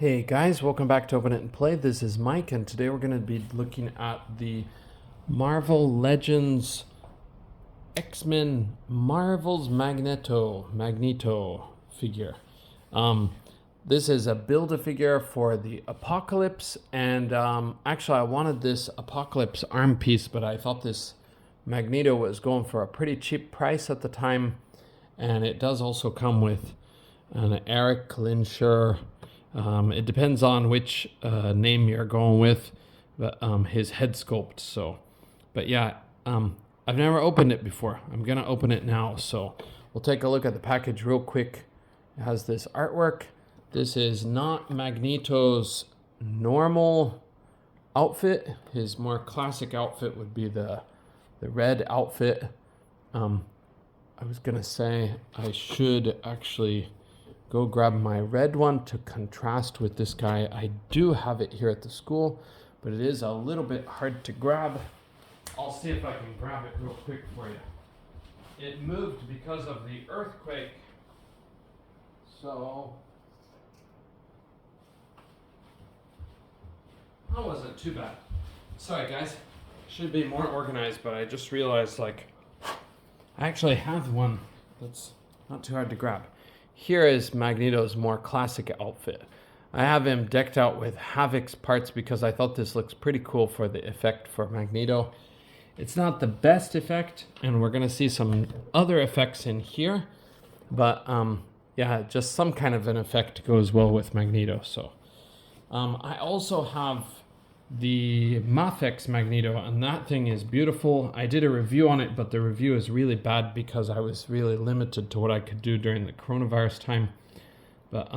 Hey guys, welcome back to Open It and Play. This is Mike, and today we're going to be looking at the Marvel Legends X-Men Marvel's Magneto figure. This is a Build-A-Figure for the Apocalypse, and actually I wanted this Apocalypse arm piece, but I thought this Magneto was going for a pretty cheap price at the time, and it does also come with an Eric Linsher. It depends on which name you're going with, but his head sculpt. So, but yeah, I've never opened it before. I'm gonna open it now. So we'll take a look at the package real quick. It has this artwork. This is not Magneto's normal outfit. His more classic outfit would be the red outfit. I was gonna say I should actually go grab my red one to contrast with this guy. I do have it here at the school, but it is a little bit hard to grab. I'll see if I can grab it real quick for you. It moved because of the earthquake, so that wasn't too bad. Sorry guys, should be more organized, but I just realized I actually have one that's not too hard to grab. Here is Magneto's more classic outfit. I have him decked out with Havoc's parts because I thought this looks pretty cool for the effect for Magneto. It's not the best effect, and we're gonna see some other effects in here, but yeah, just some kind of an effect goes well with Magneto. So I also have the Mafex Magneto, and that thing is beautiful. I did a review on it, but the review is really bad because I was really limited to what I could do during the coronavirus time. But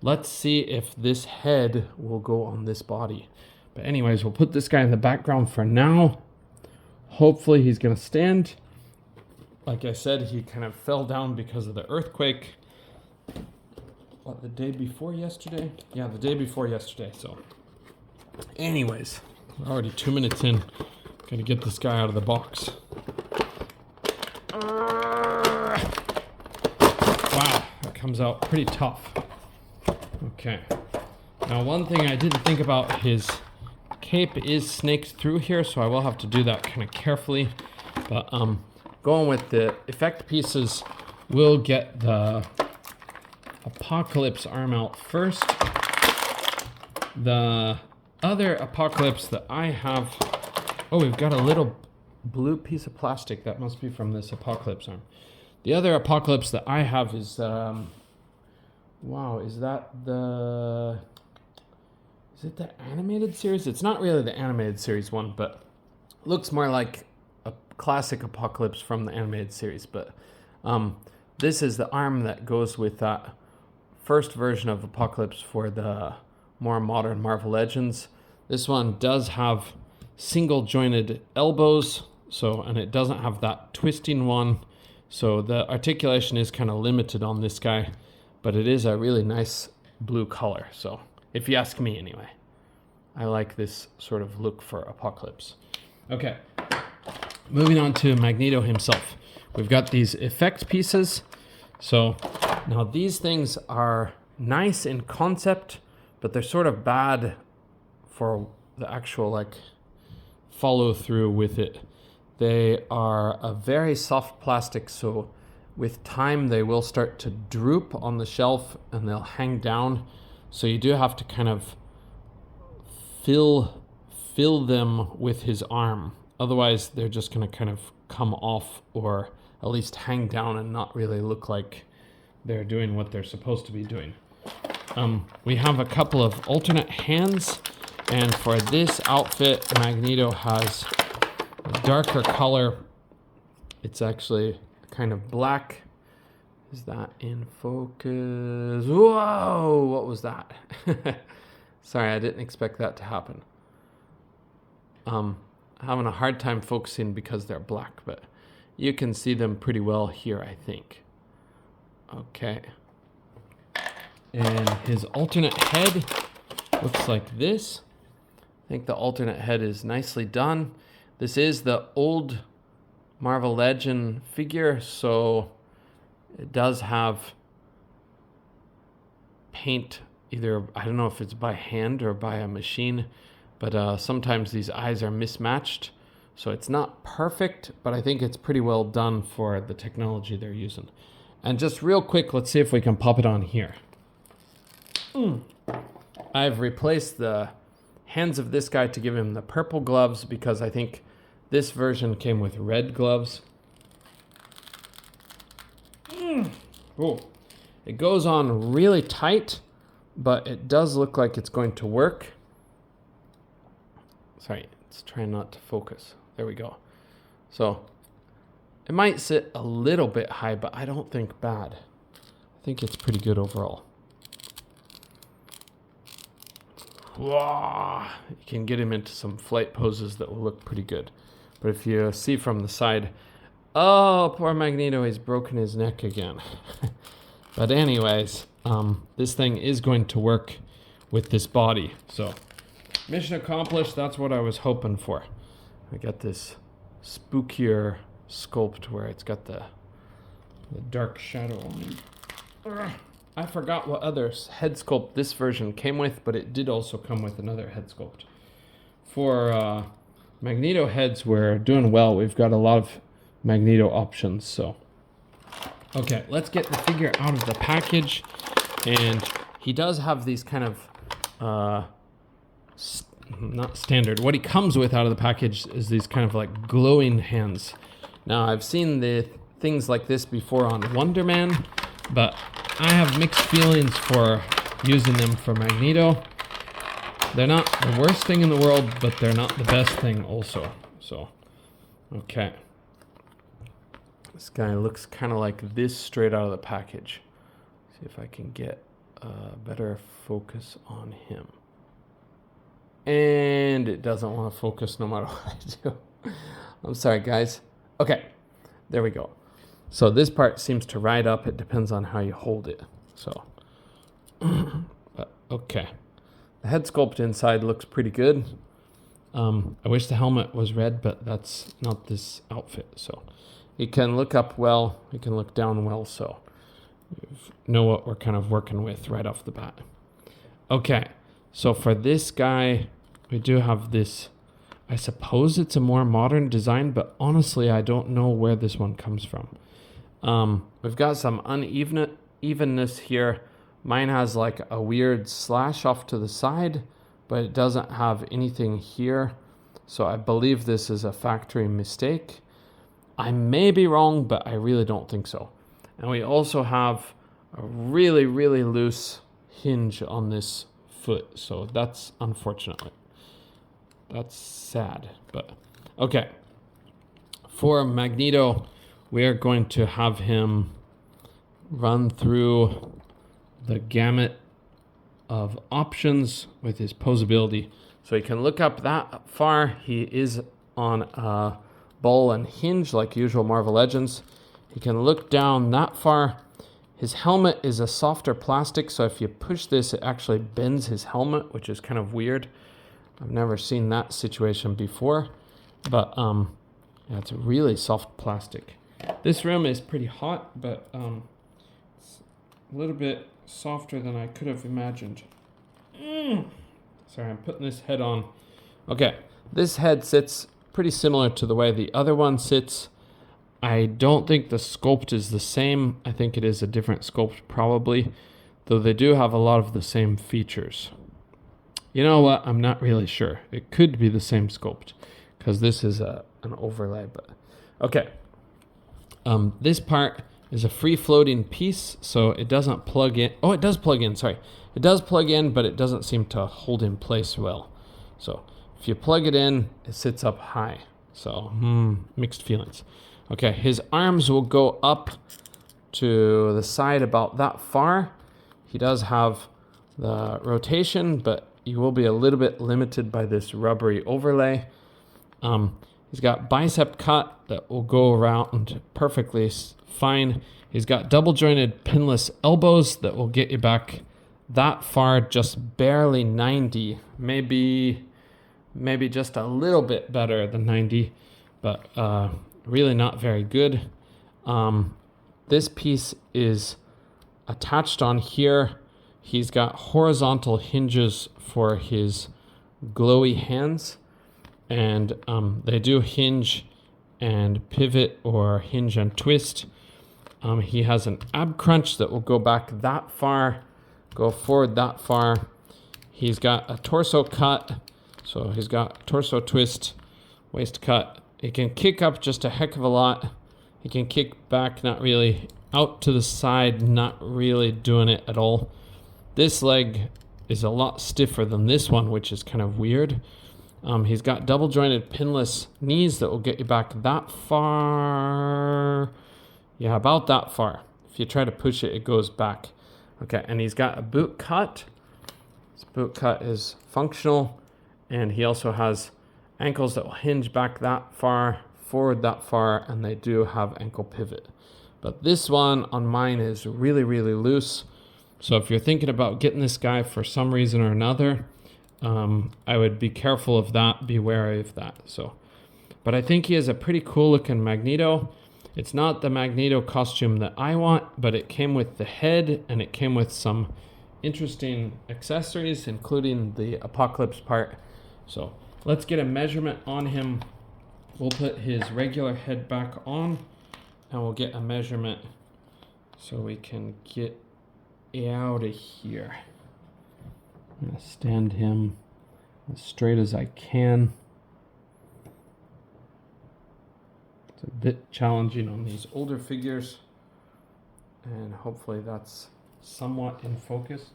let's see if this head will go on this body. But anyways, we'll put this guy in the background for now. Hopefully he's gonna stand. Like I said, he kind of fell down because of the earthquake. What, the day before yesterday? Yeah, the day before yesterday, so. Anyways, we're already 2 minutes in. Gotta get this guy out of the box. Wow, that comes out pretty tough. Okay. Now, one thing I didn't think about, his cape is snaked through here, so I will have to do that kind of carefully. But going with the effect pieces, we'll get the Apocalypse arm out first. The other Apocalypse that I have, oh, we've got a little blue piece of plastic that must be from this Apocalypse arm. The other Apocalypse that I have is wow, is it the animated series? It's not really the animated series one, but looks more like a classic Apocalypse from the animated series. But this is the arm that goes with that first version of Apocalypse for the more modern Marvel Legends. This one does have single jointed elbows, and it doesn't have that twisting one, so the articulation is kind of limited on this guy, but it is a really nice blue color. So if you ask me anyway, I like this sort of look for Apocalypse. Okay, moving on to Magneto himself. We've got these effect pieces. So now these things are nice in concept, but they're sort of bad for the actual follow through with it. They are a very soft plastic, so with time they will start to droop on the shelf and they'll hang down. So you do have to kind of fill them with his arm. Otherwise they're just gonna kind of come off, or at least hang down and not really look like they're doing what they're supposed to be doing. We have a couple of alternate hands, and for this outfit, Magneto has a darker color. It's actually kind of black. Is that in focus? Whoa, what was that? Sorry, I didn't expect that to happen. Having a hard time focusing because they're black, but you can see them pretty well here, I think. Okay. And his alternate head looks like this. I think the alternate head is nicely done. This is the old Marvel Legend figure, so it does have paint either, I don't know if it's by hand or by a machine, but sometimes these eyes are mismatched. So it's not perfect, but I think it's pretty well done for the technology they're using. And just real quick, let's see if we can pop it on here. I've replaced the hands of this guy to give him the purple gloves because I think this version came with red gloves. Oh, it goes on really tight, but it does look like it's going to work. Sorry, it's trying not to focus. There we go. So it might sit a little bit high, but I don't think bad. I think it's pretty good overall. Wow, you can get him into some flight poses that will look pretty good. But if you see from the side, oh, poor Magneto, he's broken his neck again. But anyways, this thing is going to work with this body. So mission accomplished. That's what I was hoping for. I got this spookier sculpt where it's got the dark shadow on it. I forgot what other head sculpt this version came with, but it did also come with another head sculpt. For Magneto heads, we're doing well. We've got a lot of Magneto options, so. Okay, let's get the figure out of the package. And he does have these kind of, not standard. What he comes with out of the package is these kind of like glowing hands. Now, I've seen the things like this before on Wonder Man, but I have mixed feelings for using them for Magneto. They're not the worst thing in the world, but they're not the best thing also. So, okay. This guy looks kind of like this straight out of the package. See if I can get a better focus on him. And it doesn't want to focus no matter what I do. I'm sorry, guys. Okay, there we go. So this part seems to ride up. It depends on how you hold it. So, but okay. The head sculpt inside looks pretty good. I wish the helmet was red, but that's not this outfit. So he can look up well. He can look down well. So you know what we're kind of working with right off the bat. Okay. So for this guy, we do have this. I suppose it's a more modern design, but honestly, I don't know where this one comes from. We've got some unevenness here. Mine has like a weird slash off to the side, but it doesn't have anything here. So I believe this is a factory mistake. I may be wrong, but I really don't think so. And we also have a really, really loose hinge on this foot. So that's unfortunate. That's sad, but okay. For Magneto, we are going to have him run through the gamut of options with his posability. So he can look up that far. He is on a ball and hinge like usual Marvel Legends. He can look down that far. His helmet is a softer plastic, so if you push this, it actually bends his helmet, which is kind of weird. I've never seen that situation before, but yeah, it's a really soft plastic. This room is pretty hot, but it's a little bit softer than I could have imagined. Sorry, I'm putting this head on. Okay, this head sits pretty similar to the way the other one sits. I don't think the sculpt is the same. I think it is a different sculpt probably, though they do have a lot of the same features. You know what? I'm not really sure. It could be the same sculpt because this is an overlay, but okay. This part is a free-floating piece, so it doesn't plug in. Oh, it does plug in, sorry. It does plug in, but it doesn't seem to hold in place well. So if you plug it in, it sits up high. So, mixed feelings. Okay, his arms will go up to the side about that far. He does have the rotation, but you will be a little bit limited by this rubbery overlay. He's got bicep cut that will go around perfectly fine. He's got double jointed pinless elbows that will get you back that far, just barely 90. Maybe just a little bit better than 90, but really not very good. This piece is attached on here. He's got horizontal hinges for his glowy hands, and they do hinge and pivot or hinge and twist. He has an ab crunch that will go back that far, go forward that far. He's got a torso cut, so he's got torso twist, waist cut. He can kick up just a heck of a lot. He can kick back, not really. Out to the side, not really doing it at all. This leg is a lot stiffer than this one, which is kind of weird. He's got double jointed pinless knees that will get you back that far. Yeah, about that far. If you try to push it, it goes back. Okay, and he's got a boot cut. His boot cut is functional, and he also has ankles that will hinge back that far, forward that far, and they do have ankle pivot. But this one on mine is really, really loose. So if you're thinking about getting this guy for some reason or another, I would be careful of that, be wary of that. But I think he has a pretty cool looking Magneto. It's not the Magneto costume that I want, but it came with the head and it came with some interesting accessories, including the Apocalypse part. So let's get a measurement on him. We'll put his regular head back on and we'll get a measurement so we can get out of here. I'm going to stand him as straight as I can. It's a bit challenging on these older figures, and hopefully that's somewhat in focus.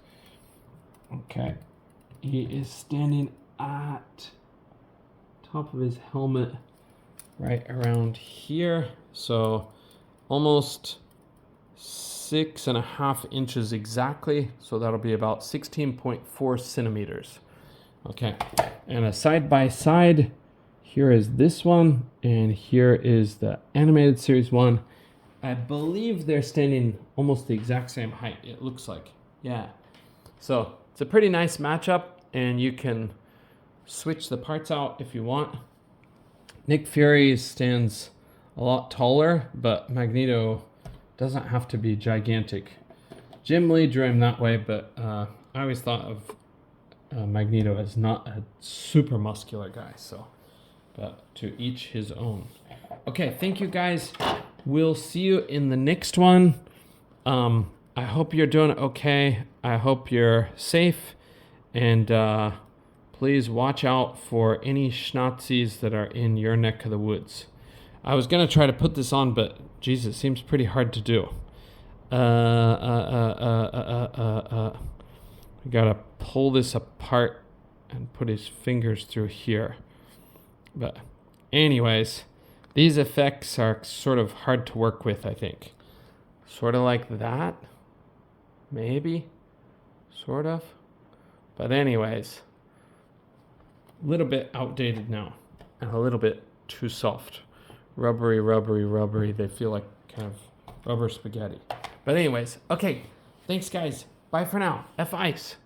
Okay, he is standing at top of his helmet right around here, so almost 6.5 inches exactly, so that'll be about 16.4 centimeters. Okay, and a side by side, here is this one, and here is the animated series one. I believe they're standing almost the exact same height, it looks like. Yeah, so it's a pretty nice matchup, and you can switch the parts out if you want. Nick Fury stands a lot taller, but Magneto doesn't have to be gigantic. Jim Lee drew him that way, but I always thought of Magneto as not a super muscular guy, so, but to each his own. Okay, thank you guys. We'll see you in the next one. I hope you're doing okay. I hope you're safe, and please watch out for any Schnauzis that are in your neck of the woods. I was going to try to put this on, but geez, it seems pretty hard to do. I got to pull this apart and put his fingers through here. But anyways, these effects are sort of hard to work with, I think. Sort of like that. Maybe. Sort of. But anyways, a little bit outdated now. And a little bit too soft. Rubbery. They feel like kind of rubber spaghetti. But anyways, okay. Thanks, guys. Bye for now. F ice.